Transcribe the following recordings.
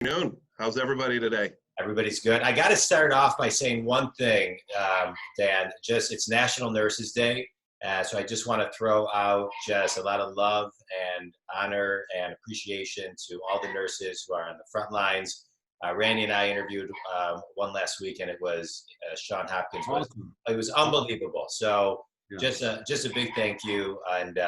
Afternoon. How's everybody today? Everybody's good. I got to start off by saying one thing, Dan. It's National Nurses Day, so I just want to throw out just a lot of love and honor and appreciation to all the nurses who are on the front lines. Randy and I interviewed one last week, and it was Sean Hopkins. Awesome. It was unbelievable. So Yeah. just a big thank you and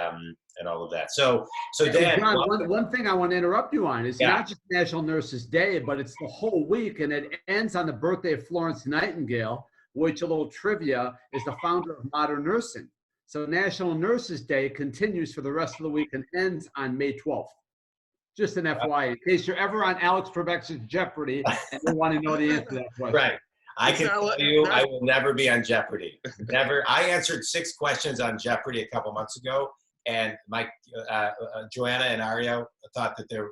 all of that. So Dan, John, one thing I want to interrupt you on is not just National Nurses Day, but it's the whole week, and it ends on the birthday of Florence Nightingale, which, a little trivia, is the founder of modern nursing. So National Nurses Day continues for the rest of the week and ends on May 12th. Just an FYI, in case you're ever on Alex Trebek's Jeopardy and you want to know the answer to that question. Right. I can tell you, I will never be on Jeopardy. Never. I answered 6 questions on Jeopardy a couple months ago, and my Joanna and Ario thought that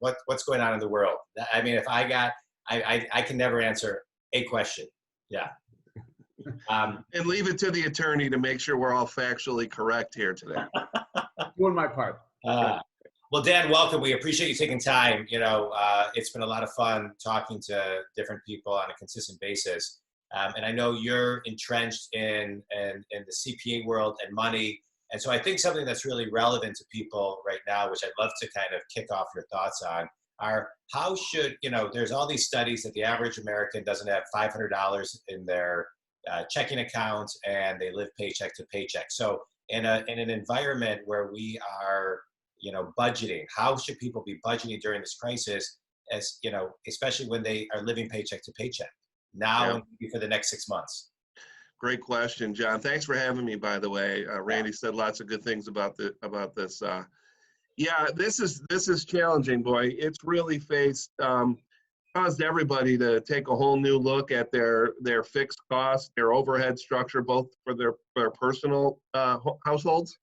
what's going on in the world. I mean, if I can never answer a question. Yeah. And leave it to the attorney to make sure we're all factually correct here today. Doing my part. Well, Dan, welcome. We appreciate you taking time. It's been a lot of fun talking to different people on a consistent basis. And I know you're entrenched in the CPA world and money. And so I think something that's really relevant to people right now, which I'd love to kind of kick off your thoughts on, are how should, there's all these studies that the average American doesn't have $500 in their checking account and they live paycheck to paycheck. So in an environment where we are budgeting, how should people be budgeting during this crisis, as especially when they are living paycheck to paycheck now and maybe for the next 6 months? Great question, John. Thanks for having me, by the way. Randy said lots of good things about this. This is challenging, boy. It's really caused everybody to take a whole new look at their fixed costs, their overhead structure, both for their personal households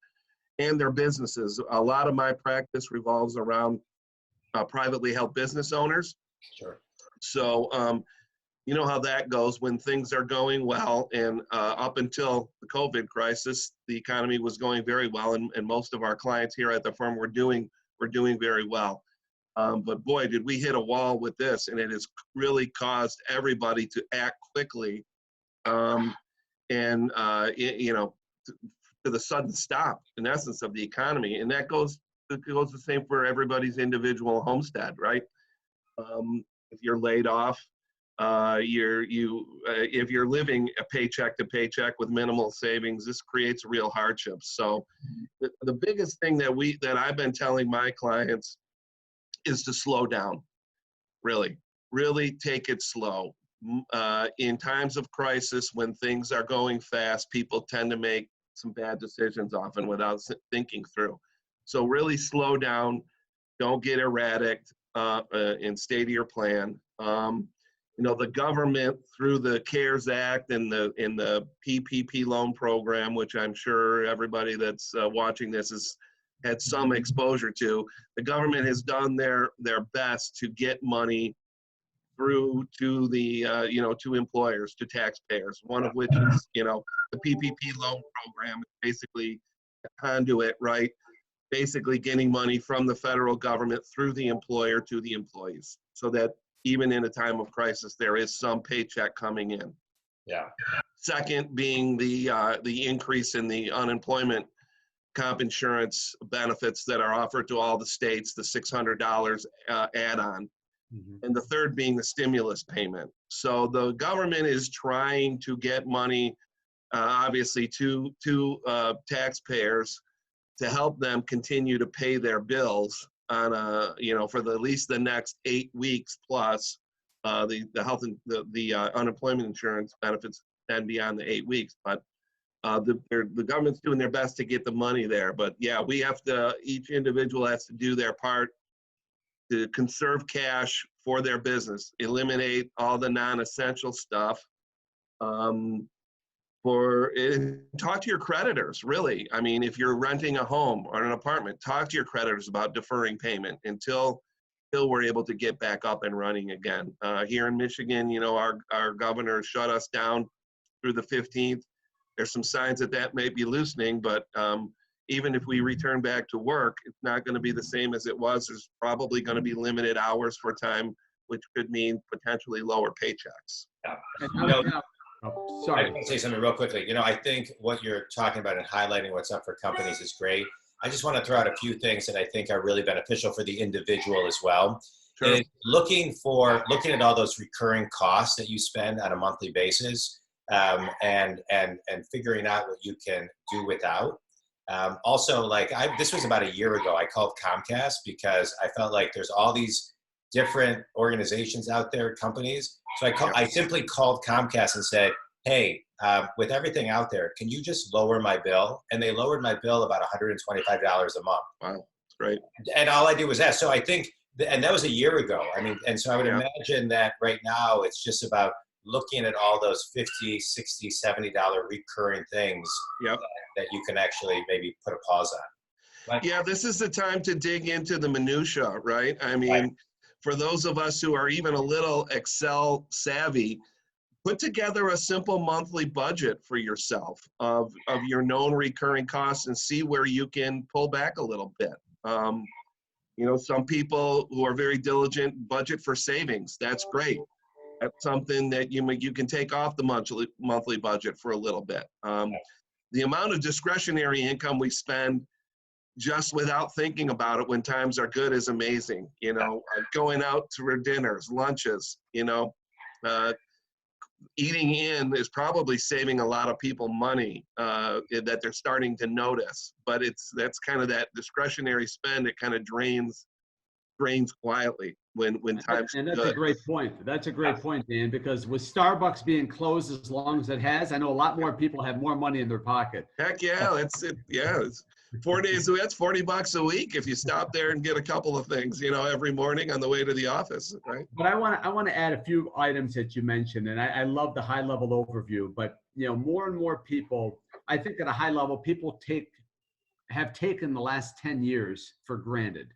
and their businesses. A lot of my practice revolves around privately held business owners. Sure. So, you know how that goes when things are going well, and up until the COVID crisis, the economy was going very well, and most of our clients here at the firm were doing very well. But boy, did we hit a wall with this, and it has really caused everybody to act quickly, to the sudden stop, in essence, of the economy. And it goes the same for everybody's individual homestead, right? If you're laid off, if you're living a paycheck to paycheck with minimal savings, this creates real hardships. So the biggest thing that I've been telling my clients is to slow down. Really take it slow. In times of crisis, when things are going fast, people tend to make some bad decisions often without thinking through. So really slow down, don't get erratic, and stay to your plan. The government, through the CARES Act and the PPP loan program, which I'm sure everybody that's watching this has had some exposure to, the government has done their best to get money through to the to employers, to taxpayers, one of which is the PPP loan program is basically a conduit, right? Basically getting money from the federal government through the employer to the employees, so that even in a time of crisis, there is some paycheck coming in. Yeah. Second being the increase in the unemployment comp insurance benefits that are offered to all the states, the $600 add-on. Mm-hmm. And the third being the stimulus payment. So the government is trying to get money, obviously, to taxpayers to help them continue to pay their bills on for at least the next 8 weeks plus the health and the unemployment insurance benefits and beyond the 8 weeks. But the government's doing their best to get the money there. But yeah, each individual has to do their part to conserve cash for their business, eliminate all the non-essential stuff. Talk to your creditors, really. I mean, if you're renting a home or an apartment, talk to your creditors about deferring payment until we're able to get back up and running again. Here in Michigan, our governor shut us down through the 15th. There's some signs that may be loosening, but even if we return back to work, it's not going to be the same as it was. There's probably going to be limited hours for time which could mean potentially lower paychecks. Yeah. And You know, oh, I sorry. want to say something real quickly. You know, I think what you're talking about and highlighting what's up for companies is great. I just want to throw out a few things that I think are really beneficial for the individual as well. Sure. Is looking at all those recurring costs that you spend on a monthly basis, and figuring out what you can do without. Also, like this was about a year ago. I called Comcast because I felt like there's all these different organizations out there, companies. So I simply called Comcast and said, hey, with everything out there, can you just lower my bill? And they lowered my bill about $125 a month. Wow, that's great. And all I did was ask. So I think, and that was a year ago. I mean, and so I would imagine that right now it's just about looking at all those $50, $60, $70 recurring things that you can actually maybe put a pause on. Right? Yeah, this is the time to dig into the minutia, right? I mean, for those of us who are even a little Excel savvy, put together a simple monthly budget for yourself of your known recurring costs and see where you can pull back a little bit. You know, some people who are very diligent budget for savings. That's great. That's something that you can take off the monthly budget for a little bit. The amount of discretionary income we spend just without thinking about it when times are good is amazing. You know, going out for dinners, lunches, you know, eating in is probably saving a lot of people money that they're starting to notice. But that's kind of that discretionary spend. It kind of drains quietly when times and that's good. a great point. That's a great point, Dan, because with Starbucks being closed as long as it has, I know a lot more people have more money in their pocket. Heck yeah, it's 4 days a week. That's $40 a week if you stop there and get a couple of things, you know, every morning on the way to the office, right? But I want to add a few items that you mentioned, and I love the high level overview. But you know, more and more people, I think at a high level, people have taken the last 10 years for granted.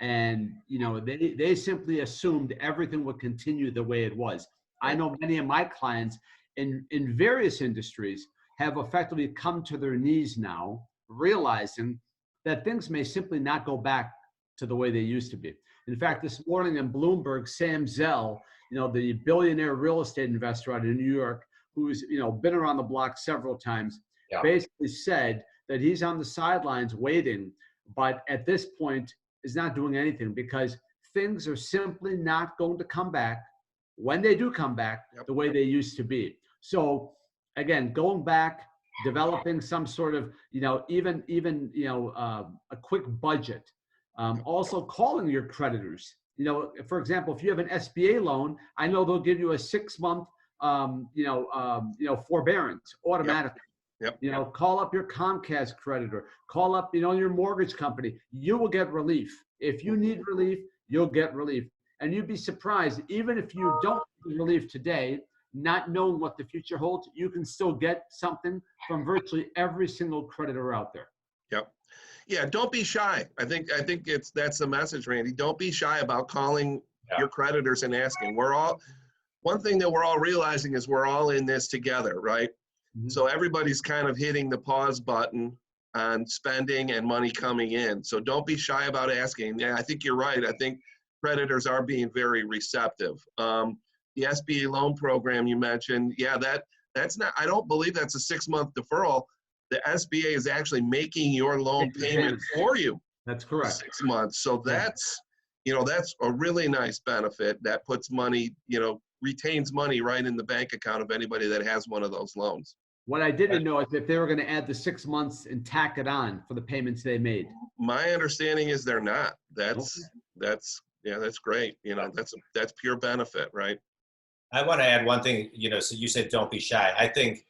And, you know, they simply assumed everything would continue the way it was. I know many of my clients in various industries have effectively come to their knees now, realizing that things may simply not go back to the way they used to be. In fact, this morning in Bloomberg, Sam Zell, you know, the billionaire real estate investor out of New York, who's, you know, been around the block several times, basically said that he's on the sidelines waiting, but at this point, is not doing anything because things are simply not going to come back when they do come back the way they used to be. So again, going back, developing some sort of, you know, even you know, a quick budget. Also calling your creditors. You know, for example, if you have an SBA loan, I know they'll give you a 6-month, forbearance automatically. You know, call up your Comcast creditor, call up, you know, your mortgage company. You will get relief. If you need relief, you'll get relief. And you'd be surprised, even if you don't get relief today, not knowing what the future holds, you can still get something from virtually every single creditor out there. Yeah, don't be shy. I think that's the message, Randy. Don't be shy about calling your creditors and asking. One thing that we're all realizing is we're all in this together, right? So everybody's kind of hitting the pause button on spending and money coming in. So don't be shy about asking. Yeah, I think you're right. I think creditors are being very receptive. The SBA loan program you mentioned, that's not, I don't believe that's a 6-month deferral. The SBA is actually making your loan payment for you. That's correct. 6 months. So that's, you know, that's a really nice benefit that puts money, you know, retains money right in the bank account of anybody that has one of those loans. What I didn't know is if they were going to add the 6 months and tack it on for the payments they made. My understanding is they're not. That's great. You know, that's pure benefit, right? I want to add one thing, you know, so you said don't be shy. I think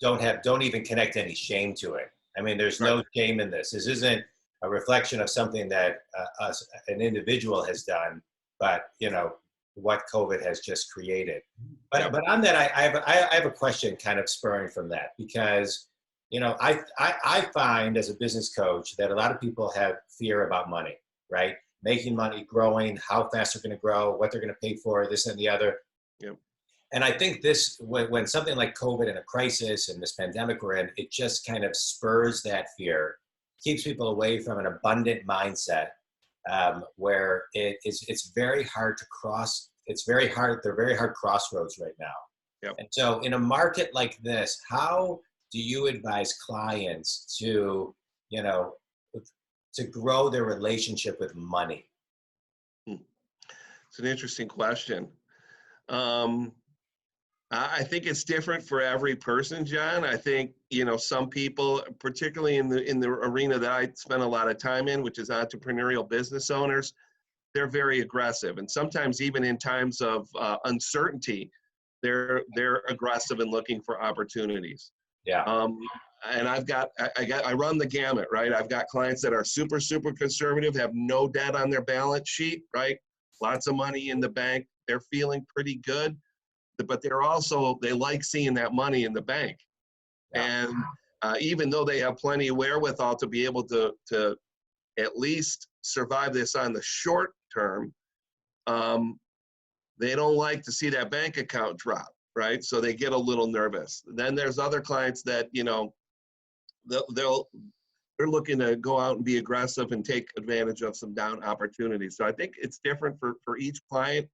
don't even connect any shame to it. I mean, there's no shame in this. This isn't a reflection of something that an individual has done, but, you know, what COVID has just created. But on that, I have a question kind of spurring from that, because, you know, I find as a business coach that a lot of people have fear about money, right? Making money, growing, how fast they're going to grow, what they're going to pay for, this and the other. And I think this, when something like COVID and a crisis and this pandemic we're in, it just kind of spurs that fear, keeps people away from an abundant mindset. where it's very hard to cross. It's very hard. They're very hard crossroads right now. Yep. And so in a market like this, how do you advise clients to, you know, to grow their relationship with money? It's an interesting question. I think it's different for every person, John. I think, you know, some people, particularly in the arena that I spend a lot of time in, which is entrepreneurial business owners, they're very aggressive. And sometimes even in times of uncertainty, they're aggressive and looking for opportunities. Yeah. And I run the gamut, right? I've got clients that are super, super conservative, have no debt on their balance sheet, right? Lots of money in the bank. They're feeling pretty good, but they like seeing that money in the bank. Yeah. And even though they have plenty of wherewithal to be able to at least survive this on the short term, they don't like to see that bank account drop, right? So they get a little nervous. Then there's other clients that, you know, they're looking to go out and be aggressive and take advantage of some down opportunities. So I think it's different for each client.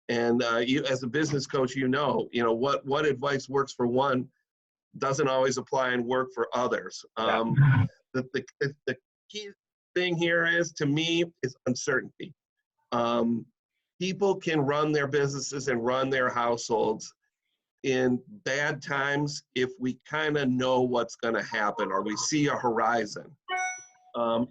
And you, as a business coach, you know what advice works for one doesn't always apply and work for others. The key thing here is, to me, is uncertainty. People can run their businesses and run their households in bad times if we kind of know what's going to happen or we see a horizon.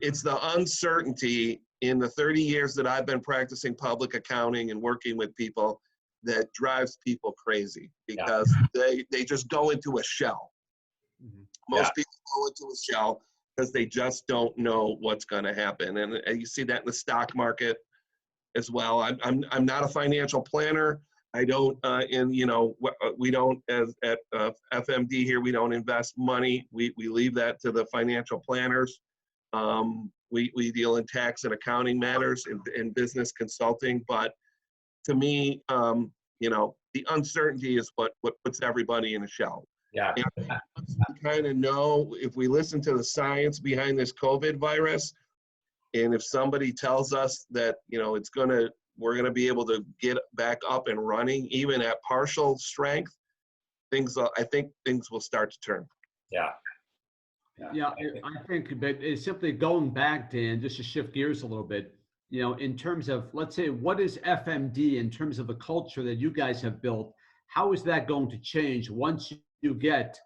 It's the uncertainty in the 30 years that I've been practicing public accounting and working with people that drives people crazy, because they just go into a shell. Most people go into a shell because they just don't know what's going to happen. And you see that in the stock market as well. I'm not a financial planner. I don't, we don't, at FMD here, we don't invest money. We leave that to the financial planners. We deal in tax and accounting matters in business consulting. But to me, the uncertainty is what puts everybody in a shell. Yeah. And we kind of know, if we listen to the science behind this COVID virus, and if somebody tells us that, we're going to be able to get back up and running, even at partial strength, I think things will start to turn. Yeah. Yeah, I think, but it's simply going back, Dan, just to shift gears a little bit, in terms of, let's say, what is FMD in terms of the culture that you guys have built? How is that going to change once you get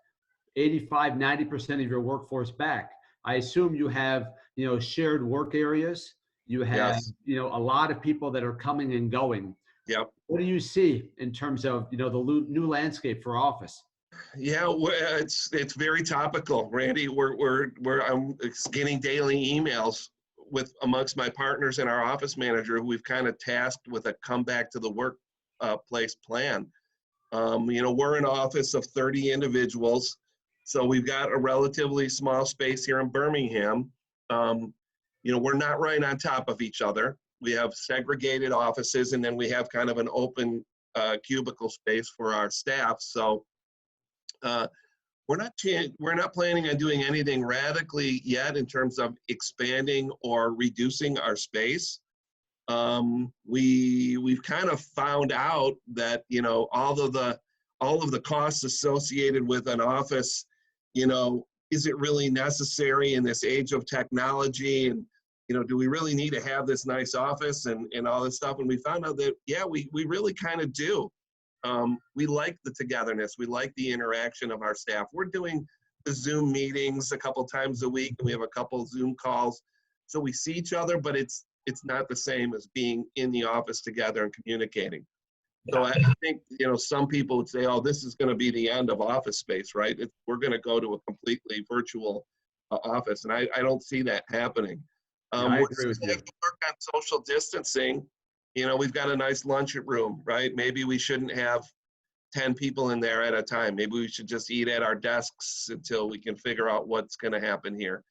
85, 90% of your workforce back? I assume you have, shared work areas. You have, a lot of people that are coming and going. Yep. What do you see in terms of, the new landscape for office? Yeah, it's very topical, Randy. I'm getting daily emails amongst my partners and our office manager, who we've kind of tasked with a come back to the workplace plan. We're an office of 30 individuals, so we've got a relatively small space here in Birmingham. We're not right on top of each other. We have segregated offices, and then we have kind of an open cubicle space for our staff. So we're not planning on doing anything radically yet in terms of expanding or reducing our space. We've kind of found out that all of the costs associated with an office, is it really necessary in this age of technology? And do we really need to have this nice office and all this stuff? And we found out that we really kind of do. We like the togetherness. We like the interaction of our staff. We're doing the Zoom meetings a couple times a week, and we have a couple Zoom calls. So we see each other, but it's not the same as being in the office together and communicating. So I think, some people would say, oh, this is going to be the end of office space, right? We're going to go to a completely virtual office. And I don't see that happening. I agree with you. We have to work on social distancing. We've got a nice lunchroom, right? Maybe we shouldn't have 10 people in there at a time. Maybe we should just eat at our desks until we can figure out what's going to happen here.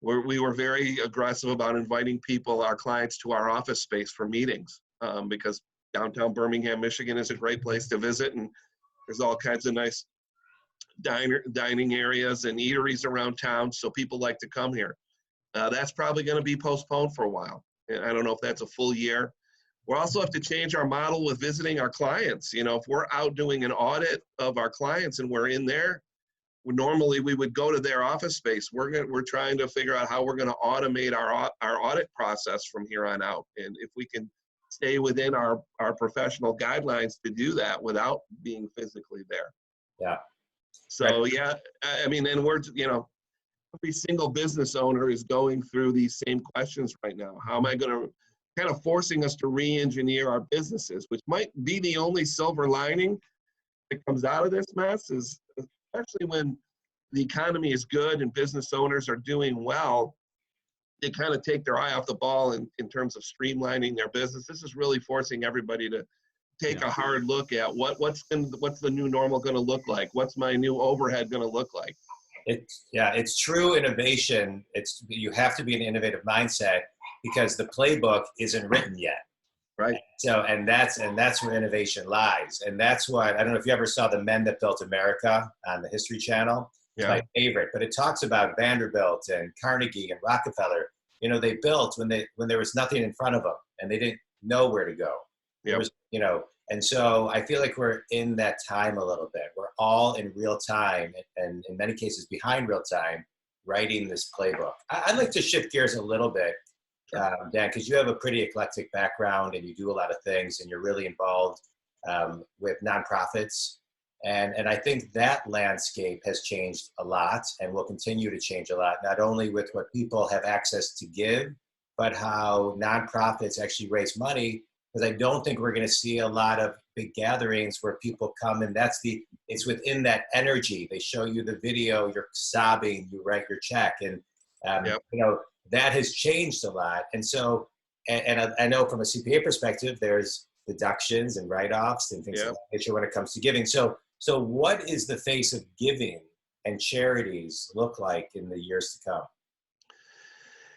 We were very aggressive about inviting our clients to our office space for meetings, because downtown Birmingham, Michigan is a great place to visit, and there's all kinds of nice dining areas and eateries around town, so people like to come here. That's probably going to be postponed for a while. And I don't know if that's a full year. We'll also have to change our model with visiting our clients. You know, if we're out doing an audit of our clients and we're in there, normally we would go to their office space. We're trying to figure out how we're going to automate our audit process from here on out. And if we can stay within our professional guidelines to do that without being physically there. Yeah. So yeah, I mean, and we're, you know, every single business owner is going through these same questions right now. How am I going to, kind of forcing us to re-engineer our businesses, which might be the only silver lining that comes out of this mess, is especially when the economy is good and business owners are doing well, they kind of take their eye off the ball in terms of streamlining their business. This is really forcing everybody to take a hard look at what's the new normal going to look like? What's my new overhead going to look like? It's true innovation. You have to be an innovative mindset because the playbook isn't written yet. Right. So, and that's where innovation lies. And that's what, I don't know if you ever saw The Men That Built America on the History Channel. It's my favorite, but it talks about Vanderbilt and Carnegie and Rockefeller. You know, they built when there was nothing in front of them and they didn't know where to go. Yeah. You know, and so I feel like we're in that time a little bit. We're all in real time and in many cases behind real time writing this playbook. I'd like to shift gears a little bit, Dan, because you have a pretty eclectic background and you do a lot of things and you're really involved with nonprofits. And I think that landscape has changed a lot and will continue to change a lot, not only with what people have access to give, but how nonprofits actually raise money. Because I don't think we're going to see a lot of big gatherings where people come and it's within that energy. They show you the video, you're sobbing, you write your check. And, you know, that has changed a lot. And so, and I know from a CPA perspective, there's deductions and write-offs and things of that nature when it comes to giving. So what is the face of giving and charities look like in the years to come?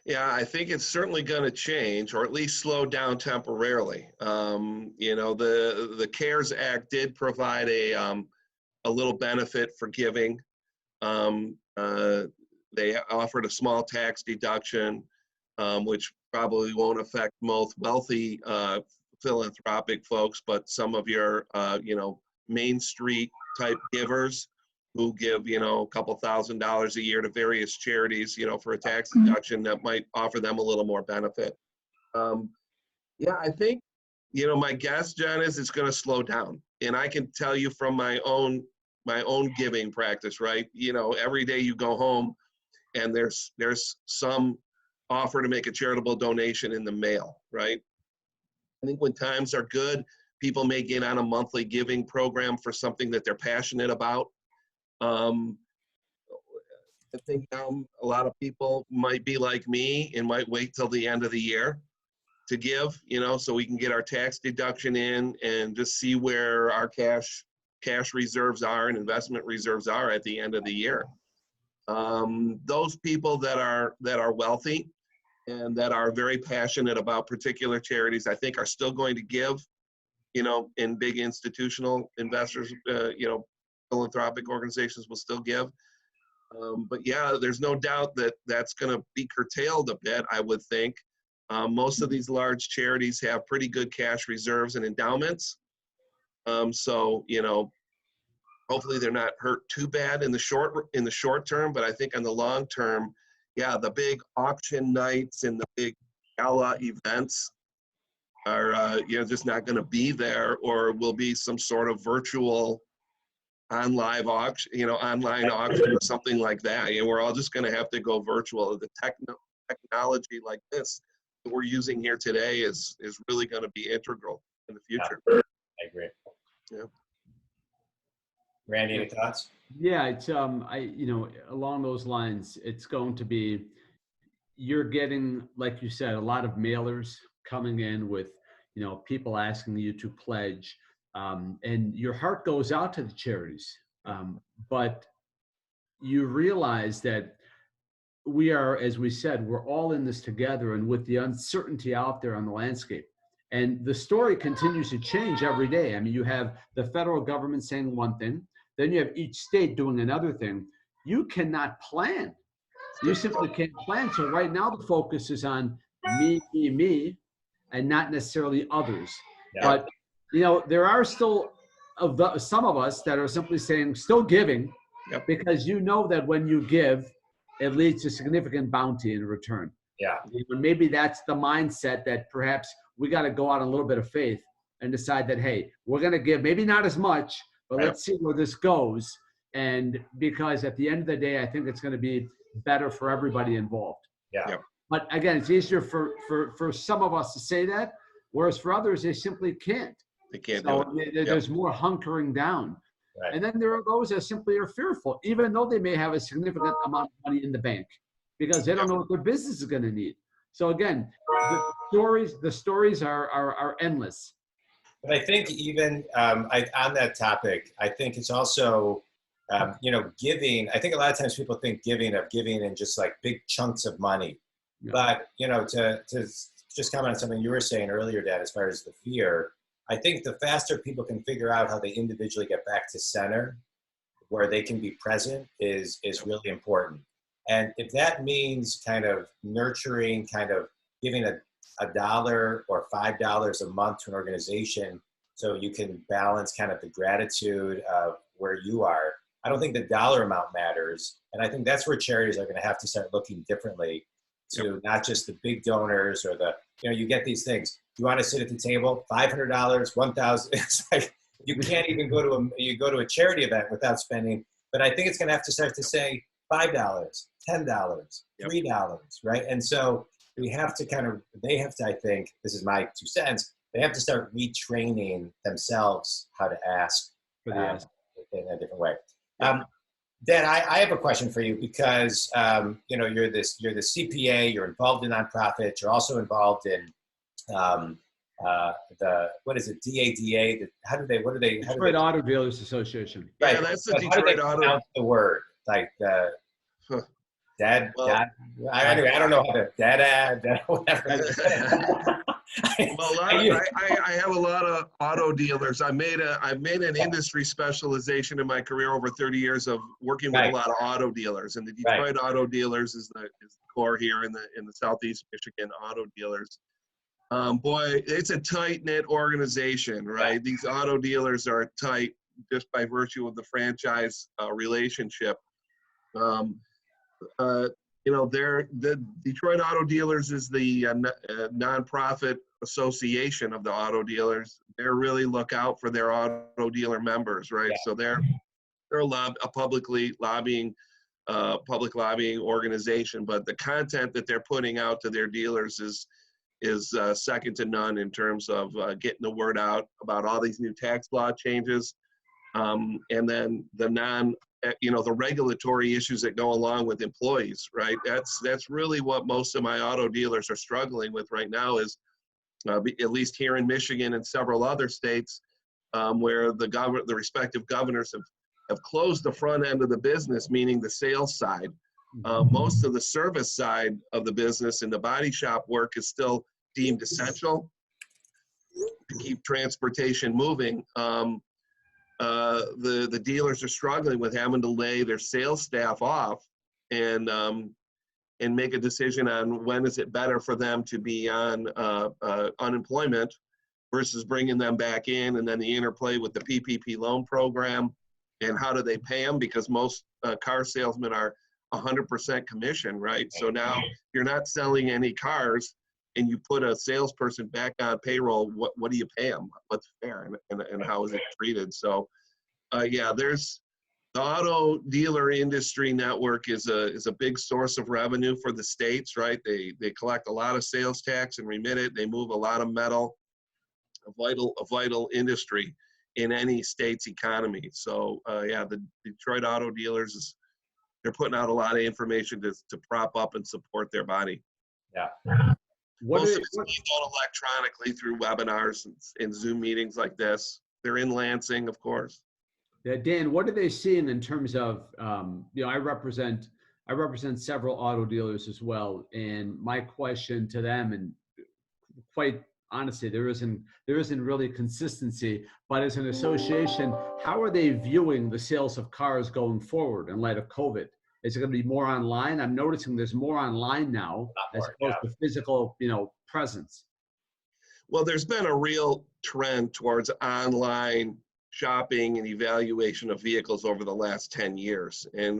Yeah, I think it's certainly going to change, or at least slow down temporarily. You know, the CARES Act did provide a little benefit for giving. They offered a small tax deduction, which probably won't affect most wealthy philanthropic folks, but some of your, you know, Main Street type givers who give, you know, a couple $1,000s a year to various charities, you know, for a tax deduction that might offer them a little more benefit. Yeah, I think, you know, my guess, Jon, is it's going to slow down. And I can tell you from my own giving practice, right? You know, every day you go home and there's some offer to make a charitable donation in the mail, right? I think when times are good, people may get on a monthly giving program for something that they're passionate about. I think a lot of people might be like me and might wait till the end of the year to give, you know, so we can get our tax deduction in and just see where our cash reserves are and investment reserves are at the end of the year. Those people that are wealthy and that are very passionate about particular charities, I think are still going to give, you know, and big institutional investors, you know, philanthropic organizations will still give. But yeah, there's no doubt that that's going to be curtailed a bit, I would think. Most of these large charities have pretty good cash reserves and endowments. So, you know, hopefully they're not hurt too bad in the short term, but I think in the long term, yeah, the big auction nights and the big gala events are you know, just not going to be there, or will be some sort of virtual online auction, you know, online auction or something like that. You know, we're all just going to have to go virtual. The technology like this that we're using here today is really going to be integral in the future. Yeah, I agree. Yeah. Randy, any thoughts? Yeah, it's you know, along those lines, it's going to be, you're getting, like you said, a lot of mailers coming in with, you know, people asking you to pledge, and your heart goes out to the charities, but you realize that we are, as we said, we're all in this together, and with the uncertainty out there on the landscape, and the story continues to change every day. I mean, you have the federal government saying one thing, then you have each state doing another thing. You cannot plan You simply can't plan. So right now the focus is on me, and not necessarily others. Yeah. But there are still some of us that are simply saying, still giving, Yep. because that when you give, it leads to significant bounty in return. Yeah. And maybe that's the mindset that perhaps we got to go out on a little bit of faith and decide that, hey, we're going to give, maybe not as much, but let's see where this goes. And because at the end of the day, I think it's going to be better for everybody involved. Yeah. Yep. But again, it's easier for some of us to say that, whereas for others, they simply can't. They can't do it. There's more hunkering down. Right. And then there are those that simply are fearful, even though they may have a significant amount of money in the bank, because they don't know what their business is going to need. So again, the stories are endless. But I think even on that topic, I think it's also, giving. I think a lot of times people think giving in just like big chunks of money. Yeah. But, to just comment on something you were saying earlier, Dad, as far as the fear, I think the faster people can figure out how they individually get back to center, where they can be present, is really important. And if that means kind of nurturing, kind of giving a $1 or $5 a month to an organization so you can balance kind of the gratitude of where you are, I don't think the dollar amount matters. And I think that's where charities are going to have to start looking differently to not just the big donors or you get these things. You want to sit at the table, $500, $1,000. It's like you can't even go to a charity event without spending. But I think it's going to have to start to say $5, $10, $3, right? And so they have to, I think, this is my 2 cents, they have to start retraining themselves how to ask in a different way. Dan, I have a question for you because you're the CPA, you're involved in nonprofits, you're also involved in what is it, DADA? Detroit Auto Dealers Association. Right. Yeah, that's the Detroit Auto. Pronounce the word like dad. Anyway, I don't know how to dad whatever. Well, I have a lot of auto dealers. I've made an industry specialization in my career over 30 years of working with a lot of auto dealers, and the Detroit Auto Dealers is the core here in the Southeast Michigan auto dealers. Boy, it's a tight-knit organization, right? These auto dealers are tight just by virtue of the franchise relationship. The Detroit Auto Dealers is the nonprofit association of the auto dealers. They really look out for their auto dealer members, right? Yeah. So they're a public lobbying organization, but the content that they're putting out to their dealers is second to none in terms of getting the word out about all these new tax law changes, and then the regulatory issues that go along with employees, right? That's really what most of my auto dealers are struggling with right now is, at least here in Michigan and several other states, where the respective governors have closed the front end of the business, meaning the sales side. Most of the service side of the business and the body shop work is still deemed essential to keep transportation moving. The dealers are struggling with having to lay their sales staff off and make a decision on when is it better for them to be on unemployment versus bringing them back in, and then the interplay with the PPP loan program and how do they pay them, because most car salesmen are 100% commission, right? So now you're not selling any cars and you put a salesperson back on payroll, what do you pay them? What's fair and how is it treated? So there's the auto dealer industry network is a big source of revenue for the states, right? They collect a lot of sales tax and remit it. They move a lot of metal, a vital industry in any state's economy. So the Detroit Auto Dealers they're putting out a lot of information to prop up and support their body. Yeah. Most of it's being done electronically through webinars and Zoom meetings like this. They're in Lansing, of course. Yeah, Dan, what are they seeing in terms of, I represent several auto dealers as well. And my question to them, and quite honestly, there isn't really consistency, but as an association, how are they viewing the sales of cars going forward in light of COVID? Is it going to be more online? I'm noticing there's more online now as opposed to physical, presence. Well, there's been a real trend towards online shopping and evaluation of vehicles over the last 10 years. And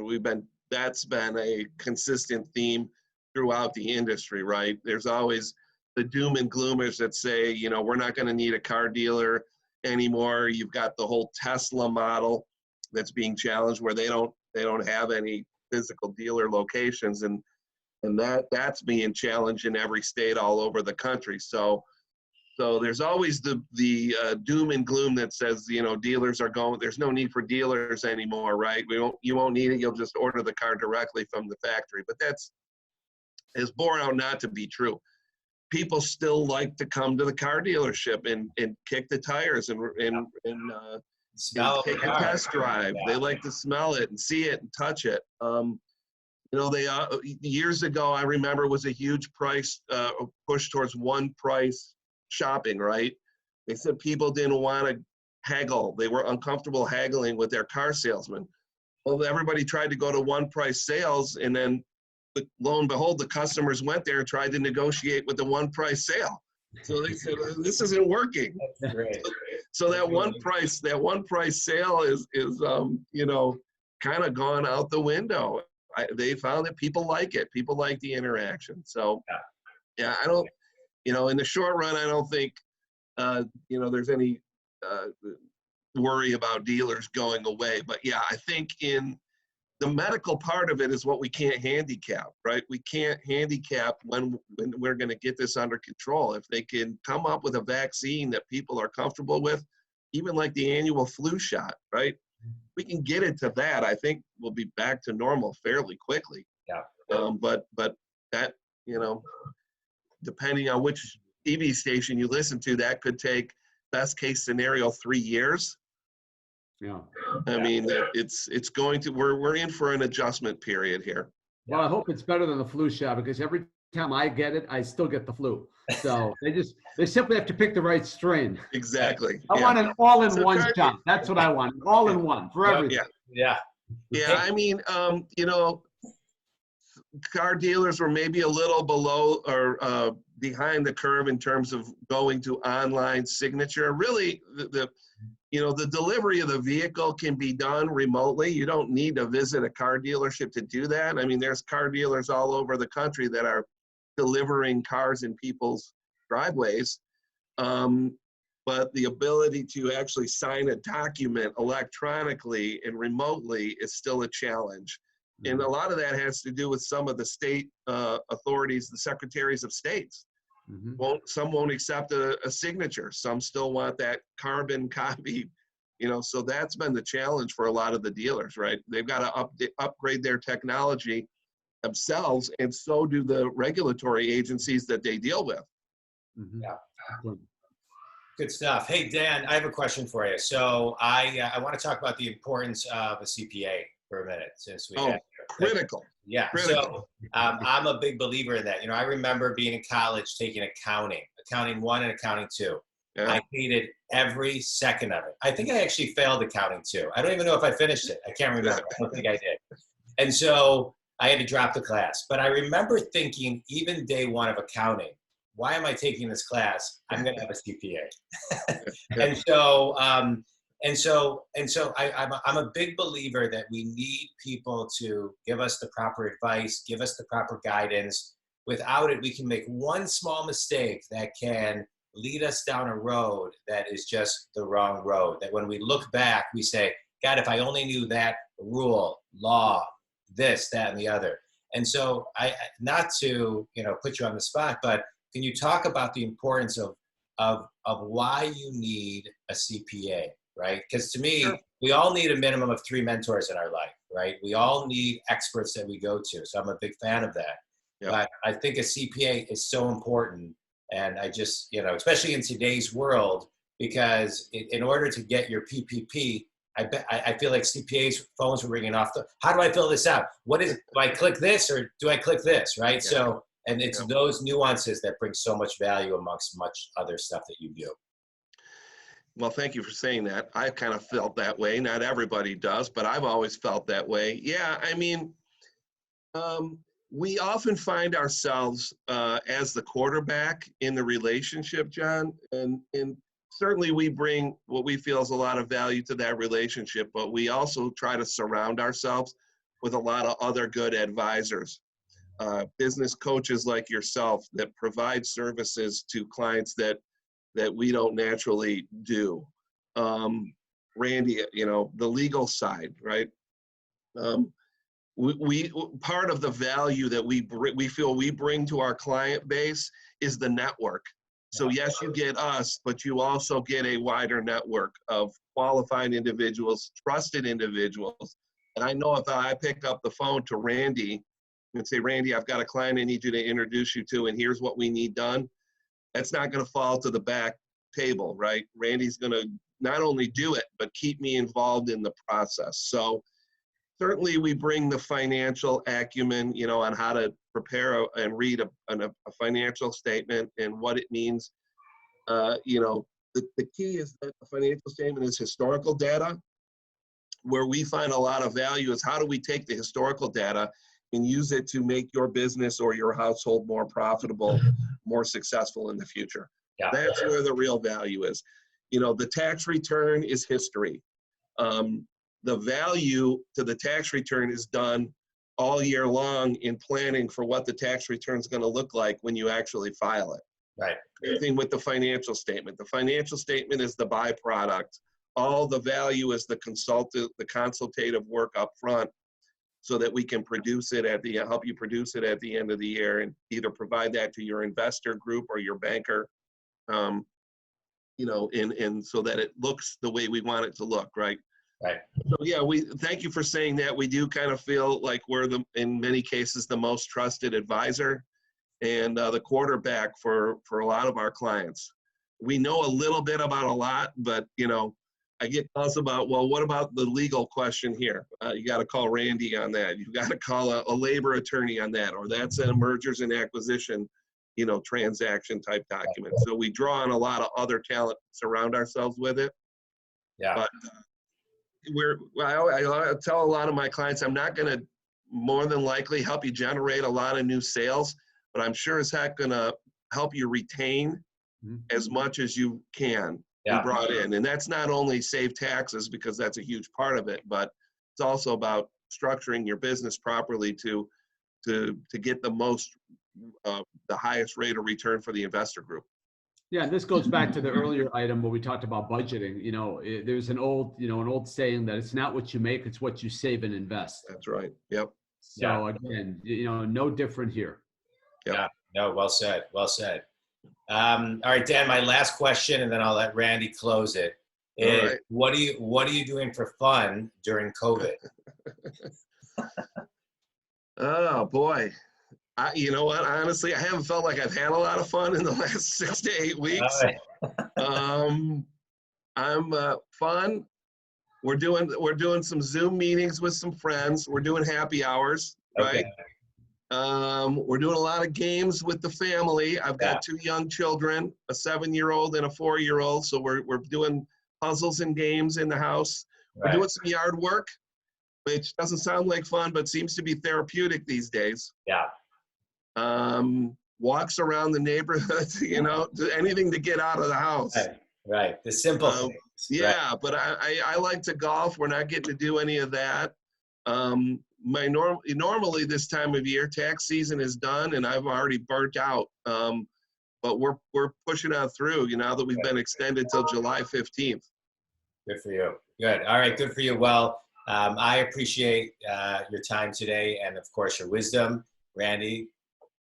that's been a consistent theme throughout the industry, right? There's always the doom and gloomers that say, we're not going to need a car dealer anymore. You've got the whole Tesla model that's being challenged where they don't have any physical dealer locations, and that's being challenged in every state all over the country. So there's always the doom and gloom that says, dealers are going, there's no need for dealers anymore, right? You won't need it. You'll just order the car directly from the factory. But has borne out not to be true. People still like to come to the car dealership and kick the tires and take a test drive. They like to smell it and see it and touch it. Years ago, I remember, was a huge push towards one price shopping, right? They said people didn't want to haggle. They were uncomfortable haggling with their car salesman. Well, everybody tried to go to one price sales, and then lo and behold, the customers went there and tried to negotiate with the one price sale. So they said, this isn't working. That's great. So that one price sale is kind of gone out the window. They found that people like it. People like the interaction. So yeah, I don't, in the short run, I don't think, there's any worry about dealers going away. But yeah, I think in the medical part of it is what we can't handicap, right? We can't handicap when we're going to get this under control. If they can come up with a vaccine that people are comfortable with, even like the annual flu shot, right? We can get it to that. I think we'll be back to normal fairly quickly. Yeah. But that, depending on which TV station you listen to, that could take, best case scenario, 3 years. Yeah. I mean, we're in for an adjustment period here. Well, I hope it's better than the flu shot, because every time I get it, I still get the flu. So they simply have to pick the right strain. Exactly. I want an all-in-one shot. That's what I want. All-in-one for everything. Yeah. I mean, car dealers were maybe a little below or behind the curve in terms of going to online signature. Really, the delivery of the vehicle can be done remotely. You don't need to visit a car dealership to do that. I mean, there's car dealers all over the country that are delivering cars in people's driveways. But the ability to actually sign a document electronically and remotely is still a challenge. And a lot of that has to do with some of the state authorities, the secretaries of states. Some won't accept a signature. Some still want that carbon copy, so that's been the challenge for a lot of the dealers, right? They've got to upgrade their technology themselves, and so do the regulatory agencies that they deal with. Yeah. Good stuff. Hey, Dan, I have a question for you. So I want to talk about the importance of a CPA for a minute, since we critical. Yeah. Critical. So I'm a big believer in that. I remember being in college taking accounting 1 and accounting 2. Yeah. I hated every second of it. I think I actually failed accounting 2. I don't even know if I finished it. I can't remember. I don't think I did. And so I had to drop the class. But I remember thinking, even day 1 of accounting, why am I taking this class? I'm going to have a CPA. And so I'm a big believer that we need people to give us the proper advice, give us the proper guidance. Without it, we can make one small mistake that can lead us down a road that is just the wrong road. That when we look back, we say, God, if I only knew that rule, law, this, that, and the other. And so not to put you on the spot, but can you talk about the importance of why you need a CPA? Right? Because to me, we all need a minimum of 3 mentors in our life, right? We all need experts that we go to. So I'm a big fan of that. Yep. But I think a CPA is so important. And I just, especially in today's world, because in order to get your PPP, I feel like CPAs' phones were ringing off. How do I fill this out? What is it? Do I click this or do I click this, right? Yeah. So, and it's those nuances that bring so much value amongst much other stuff that you do. Well, thank you for saying that. I kind of felt that way. Not everybody does, but I've always felt that way. Yeah, I mean, We often find ourselves as the quarterback in the relationship, Jon, and certainly we bring what we feel is a lot of value to that relationship, but we also try to surround ourselves with a lot of other good advisors, business coaches like yourself that provide services to clients that we don't naturally do. Randy, you know, the legal side, right? We part of the value that we feel we bring to our client base is the network. So yes, you get us, but you also get a wider network of qualified individuals, trusted individuals. And I know if I pick up the phone to Randy and say, Randy, I've got a client I need you to introduce you to, and here's what we need done, that's not going to fall to the back table, right? Randy's going to not only do it, but keep me involved in the process. So certainly we bring the financial acumen, you know, on how to prepare and read a financial statement and what it means. You know, the key is that the financial statement is historical data. Where we find a lot of value is how do we take the historical data and use it to make your business or your household more profitable, more successful in the future. Yeah. That's where the real value is. You know, the tax return is history. The value to the tax return is done all year long in planning for what the tax return is going to look like when you actually file it. Right. Same thing with the financial statement. The financial statement is the byproduct. All the value is the consultative work up front so that we can produce it help you produce it at the end of the year and either provide that to your investor group or your banker, you know, and so that it looks the way we want it to look, right? Right. So yeah, we thank you for saying that. We do kind of feel like we're in many cases the most trusted advisor and the quarterback for a lot of our clients. We know a little bit about a lot, but you know, I get calls about, well, what about the legal question here? You got to call Randy on that. You've got to call a labor attorney on that, or that's a mergers and acquisition, you know, transaction type document. So we draw on a lot of other talent, surround ourselves with it. Yeah. But I tell a lot of my clients, I'm not going to more than likely help you generate a lot of new sales, but I'm sure as heck going to help you retain as much as you can. Yeah. Brought in, and that's not only save taxes because that's a huge part of it, but it's also about structuring your business properly to get the most the highest rate of return for the investor group. Yeah, and this goes back to the earlier item where we talked about budgeting. You know, there's an old saying that it's not what you make, it's what you save and invest. That's right. Yep. So again, you know, no different here. Yep. Yeah. No, well said. Well said. All right, Dan, my last question, and then I'll let Randy close it. Is right. What are you doing for fun during COVID? Oh boy. You know what? Honestly, I haven't felt like I've had a lot of fun in the last 6 to 8 weeks. Right. I'm fun. We're doing some Zoom meetings with some friends. We're doing happy hours, right? Okay. We're doing a lot of games with the family. I've got 2 young children, a 7-year-old and a 4-year-old. So we're doing puzzles and games in the house. Right. We're doing some yard work, which doesn't sound like fun, but seems to be therapeutic these days. Yeah. Walks around the neighborhood, you know, anything to get out of the house. Right. The simple things. Yeah, right. But I like to golf. We're not getting to do any of that. Normally this time of year, tax season is done and I've already burnt out. But we're pushing on through, you know, now that we've been extended till July 15th. Good for you. Good. All right. Good for you. Well, I appreciate your time today and of course your wisdom. Randy,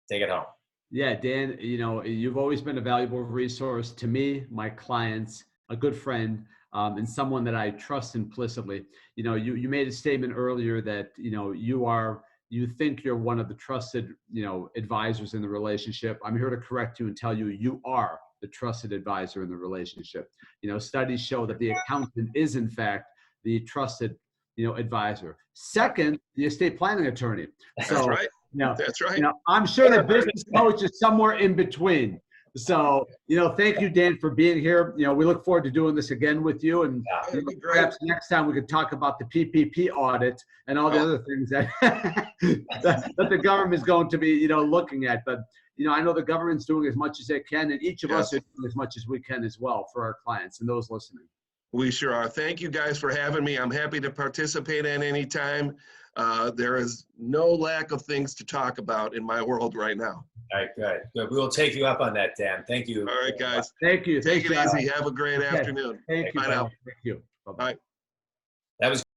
take it home. Yeah, Dan, you know, you've always been a valuable resource to me, my clients, a good friend, and someone that I trust implicitly. You know, you made a statement earlier that, you know, you think you're one of the trusted, you know, advisors in the relationship. I'm here to correct you and tell you, you are the trusted advisor in the relationship. You know, studies show that the accountant is in fact the trusted, you know, advisor. Second, the estate planning attorney. So, that's right. You know, that's right. You know, I'm sure the business coach is somewhere in between. So, thank you, Dan, for being here. We look forward to doing this again with you. And That'd be great. perhaps next time we could talk about the PPP audit and all the other things that, that the government's going to be, looking at. But, I know the government's doing as much as they can, and each of us are doing as much as we can as well for our clients and those listening. We sure are. Thank you guys for having me. I'm happy to participate at any time. There is no lack of things to talk about in my world right now. All right, good. We will take you up on that, Dan. Thank you. All right, guys. Thank you. Take it easy. Have a great afternoon. Thank you. Bye now. Thank you. Bye-bye. Bye. That was